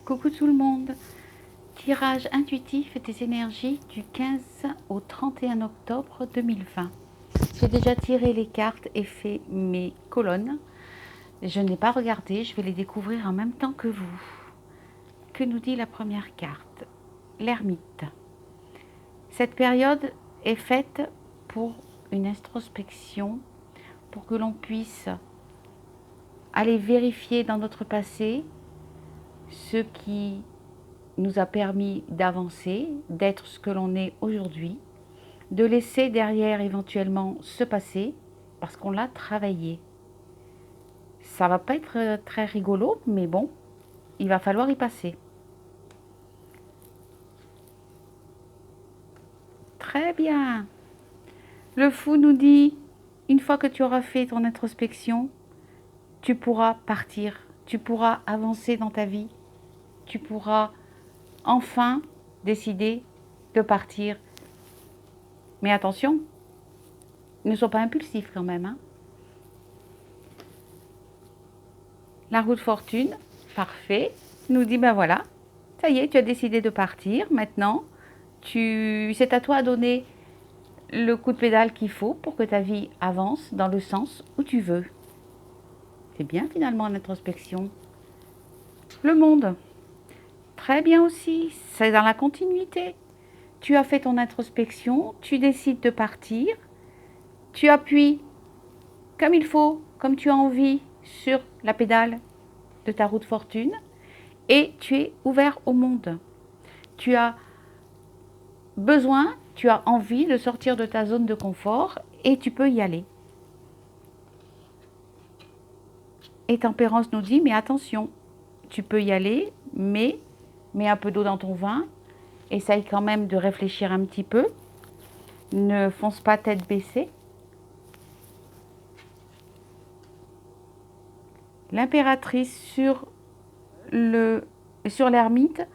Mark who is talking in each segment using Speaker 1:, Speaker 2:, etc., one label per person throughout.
Speaker 1: Coucou tout le monde, tirage intuitif des énergies du 15 au 31 octobre 2020. J'ai déjà tiré les cartes et fait mes colonnes. Je n'ai pas regardé, je vais les découvrir en même temps que vous. Que nous dit la première carte? L'ermite. Cette période est faite pour une introspection, pour que l'on puisse aller vérifier dans notre passé ce qui nous a permis d'avancer, d'être ce que l'on est aujourd'hui, de laisser derrière éventuellement ce passé parce qu'on l'a travaillé. Ça va pas être très rigolo, mais bon, il va falloir y passer. Très bien. Le fou nous dit, une fois que tu auras fait ton introspection, tu pourras partir, tu pourras avancer dans ta vie, tu pourras enfin décider de partir. Mais attention, ne sois pas impulsif quand même, hein. La roue de fortune, parfait, nous dit, ben voilà, ça y est, tu as décidé de partir, maintenant, c'est à toi de donner le coup de pédale qu'il faut pour que ta vie avance dans le sens où tu veux. C'est bien finalement l'introspection. Le monde, très bien aussi, c'est dans la continuité. Tu as fait ton introspection, tu décides de partir, tu appuies comme il faut, comme tu as envie, sur la pédale de ta roue de fortune et tu es ouvert au monde. Tu as besoin, tu as envie de sortir de ta zone de confort et tu peux y aller. Et Tempérance nous dit, mais attention, tu peux y aller, mais mets un peu d'eau dans ton vin, essaye quand même de réfléchir un petit peu, ne fonce pas tête baissée. L'impératrice sur l'ermite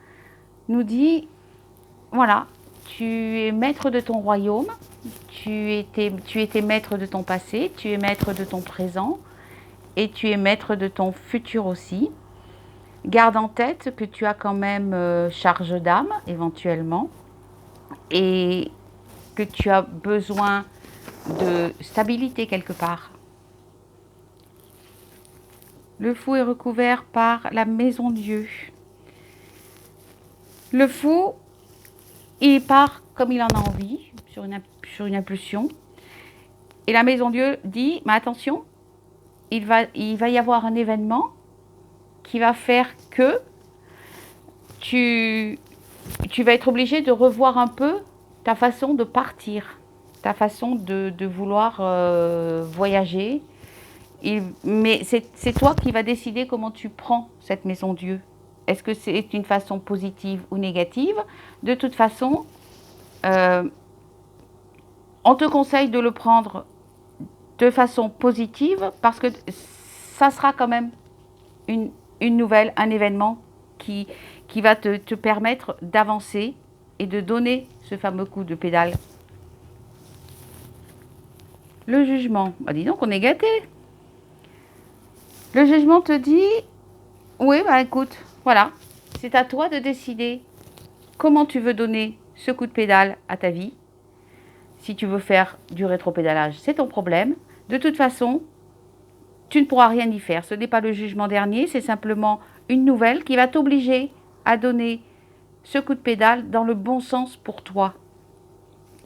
Speaker 1: nous dit, voilà, tu es maître de ton royaume, tu étais maître de ton passé, tu es maître de ton présent et tu es maître de ton futur aussi. Garde en tête que tu as quand même charge d'âme éventuellement et que tu as besoin de stabilité quelque part. Le fou est recouvert par la maison Dieu. Le fou, il part comme il en a envie, sur une impulsion. Et la maison Dieu dit, mais attention, il va y avoir un événement qui va faire que tu vas être obligé de revoir un peu ta façon de partir, ta façon de vouloir voyager. Mais c'est toi qui vas décider comment tu prends cette maison Dieu. Est-ce que c'est une façon positive ou négative? De toute façon, on te conseille de le prendre de façon positive parce que ça sera quand même une nouvelle, un événement qui va te permettre d'avancer et de donner ce fameux coup de pédale. Le jugement, bah dis donc on est gâtés. Le jugement te dit, oui bah écoute, voilà, c'est à toi de décider comment tu veux donner ce coup de pédale à ta vie. Si tu veux faire du rétropédalage, c'est ton problème. De toute façon, tu ne pourras rien y faire. Ce n'est pas le jugement dernier, c'est simplement une nouvelle qui va t'obliger à donner ce coup de pédale dans le bon sens pour toi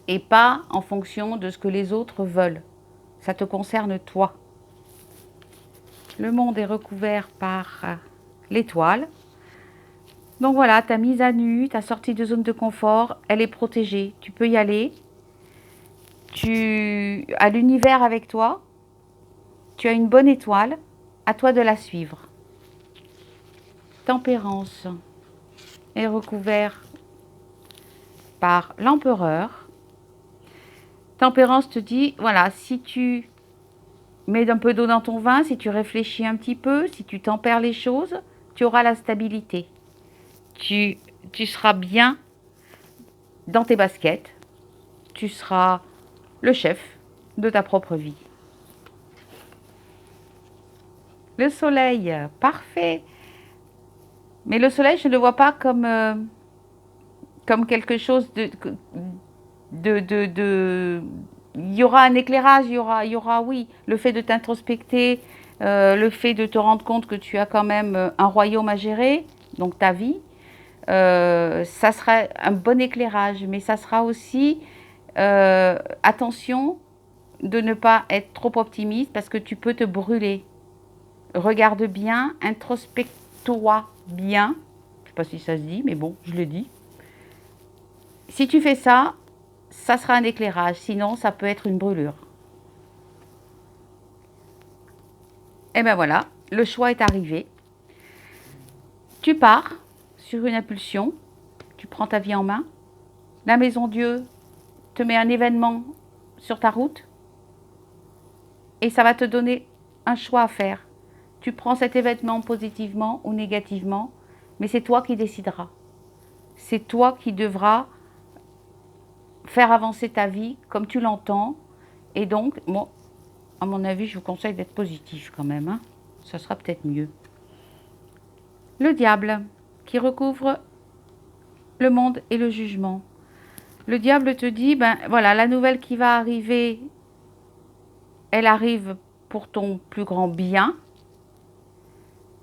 Speaker 1: et pas en fonction de ce que les autres veulent. Ça te concerne toi. Le monde est recouvert par l'étoile. Donc voilà, ta mise à nu, ta sortie de zone de confort, elle est protégée. Tu peux y aller. Tu as l'univers avec toi. Tu as une bonne étoile. À toi de la suivre. Tempérance est recouvert par l'empereur. Tempérance te dit, voilà, si tu mets un peu d'eau dans ton vin, si tu réfléchis un petit peu, si tu tempères les choses, tu auras la stabilité. Tu seras bien dans tes baskets. Tu seras le chef de ta propre vie. Le soleil, parfait. Mais le soleil, je ne le vois pas comme, comme quelque chose de. Il y aura un éclairage, il y aura, oui, le fait de t'introspecter, le fait de te rendre compte que tu as quand même un royaume à gérer, donc ta vie. Ça sera un bon éclairage, mais ça sera aussi attention de ne pas être trop optimiste parce que tu peux te brûler. Regarde bien, introspecte-toi bien. Je ne sais pas si ça se dit, mais bon, je le dis. Si tu fais ça, ça sera un éclairage. Sinon, ça peut être une brûlure. Et bien voilà, le choix est arrivé. Tu pars sur une impulsion. Tu prends ta vie en main. La Maison Dieu te met un événement sur ta route. Et ça va te donner un choix à faire. Tu prends cet événement positivement ou négativement, mais c'est toi qui décideras. C'est toi qui devras faire avancer ta vie comme tu l'entends. Et donc, moi, à mon avis, je vous conseille d'être positif quand même. Hein. Ça sera peut-être mieux. Le diable qui recouvre le monde et le jugement. Le diable te dit, ben voilà, la nouvelle qui va arriver, elle arrive pour ton plus grand bien.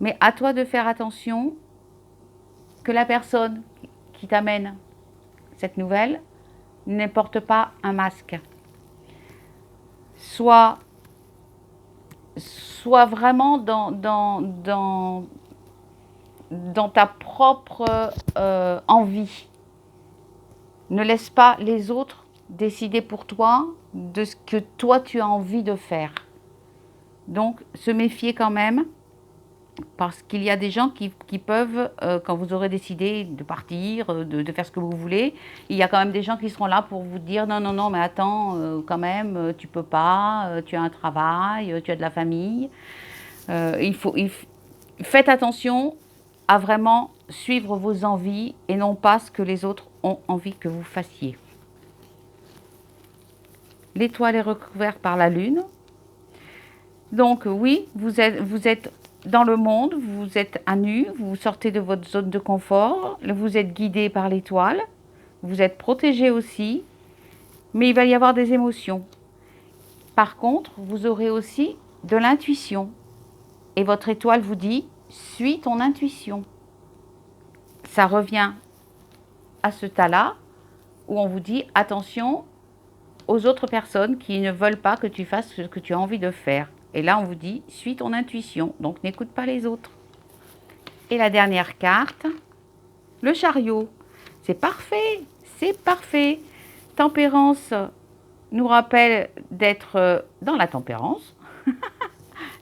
Speaker 1: Mais à toi de faire attention que la personne qui t'amène cette nouvelle ne porte pas un masque. Sois vraiment dans ta propre envie. Ne laisse pas les autres décider pour toi de ce que toi tu as envie de faire. Donc, se méfier quand même, parce qu'il y a des gens qui peuvent, quand vous aurez décidé de partir, de faire ce que vous voulez, il y a quand même des gens qui seront là pour vous dire non, non, non, mais attends, quand même, tu peux pas, tu as un travail, tu as de la famille. Faites attention à vraiment suivre vos envies et non pas ce que les autres ont envie que vous fassiez. L'étoile est recouverte par la lune. Donc oui, vous êtes dans le monde, vous êtes à nu, vous sortez de votre zone de confort, vous êtes guidé par l'étoile, vous êtes protégé aussi, mais il va y avoir des émotions. Par contre, vous aurez aussi de l'intuition. Et votre étoile vous dit, suis ton intuition. Ça revient à ce tas-là où on vous dit, attention aux autres personnes qui ne veulent pas que tu fasses ce que tu as envie de faire. Et là, on vous dit, suis ton intuition, donc n'écoute pas les autres. Et la dernière carte, le chariot. C'est parfait, c'est parfait. Tempérance nous rappelle d'être dans la tempérance,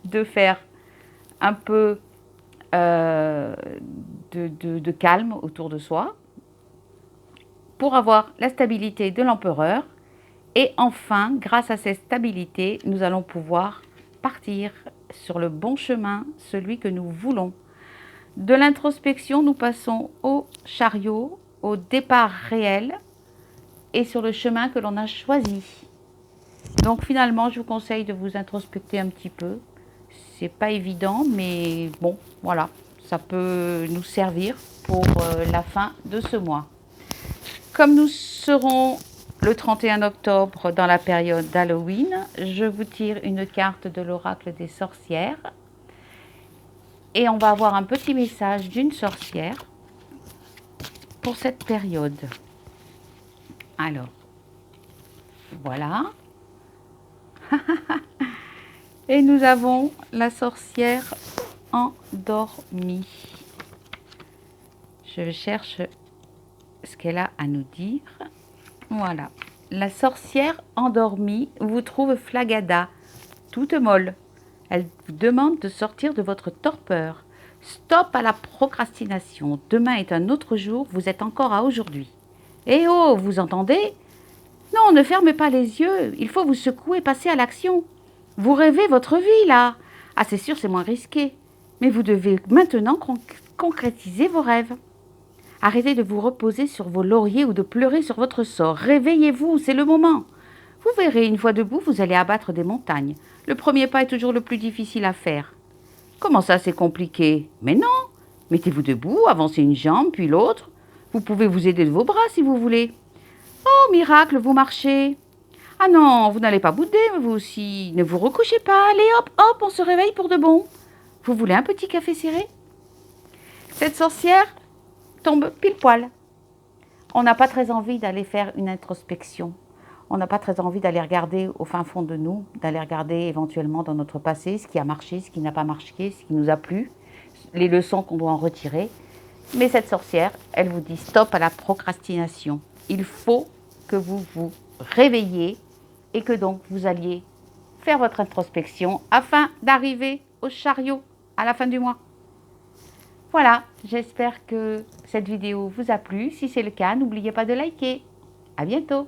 Speaker 1: de faire un peu de calme autour de soi, pour avoir la stabilité de l'empereur. Et enfin, grâce à cette stabilité, nous allons pouvoir partir sur le bon chemin, celui que nous voulons. De l'introspection, nous passons au chariot, au départ réel et sur le chemin que l'on a choisi. Donc finalement, je vous conseille de vous introspecter un petit peu. C'est pas évident, mais bon, voilà, ça peut nous servir pour la fin de ce mois. Comme nous serons le 31 octobre dans la période d'Halloween, je vous tire une carte de l'oracle des sorcières. Et on va avoir un petit message d'une sorcière pour cette période. Alors, voilà. Et nous avons la sorcière endormie. Je cherche ce qu'elle a à nous dire. Voilà. La sorcière endormie vous trouve flagada, toute molle. Elle vous demande de sortir de votre torpeur. Stop à la procrastination. Demain est un autre jour, vous êtes encore à aujourd'hui. Eh oh, vous entendez? Non, ne fermez pas les yeux. Il faut vous secouer, passer à l'action. Vous rêvez votre vie, là. Ah, c'est sûr, c'est moins risqué. Mais vous devez maintenant concrétiser vos rêves. Arrêtez de vous reposer sur vos lauriers ou de pleurer sur votre sort. Réveillez-vous, c'est le moment. Vous verrez, une fois debout, vous allez abattre des montagnes. Le premier pas est toujours le plus difficile à faire. Comment ça, c'est compliqué? Mais non, Mettez-vous debout, avancez une jambe, puis l'autre. Vous pouvez vous aider de vos bras si vous voulez. Oh, miracle, vous marchez. Ah non, vous n'allez pas bouder, vous aussi. Ne vous recouchez pas. Allez, hop, hop, on se réveille pour de bon. Vous voulez un petit café ciré? Cette sorcière tombe pile poil. On n'a pas très envie d'aller faire une introspection. On n'a pas très envie d'aller regarder au fin fond de nous, d'aller regarder éventuellement dans notre passé ce qui a marché, ce qui n'a pas marché, ce qui nous a plu, les leçons qu'on doit en retirer. Mais cette sorcière, elle vous dit stop à la procrastination. Il faut que vous vous réveilliez et que donc vous alliez faire votre introspection afin d'arriver au chariot à la fin du mois. Voilà, j'espère que cette vidéo vous a plu. Si c'est le cas, n'oubliez pas de liker. À bientôt.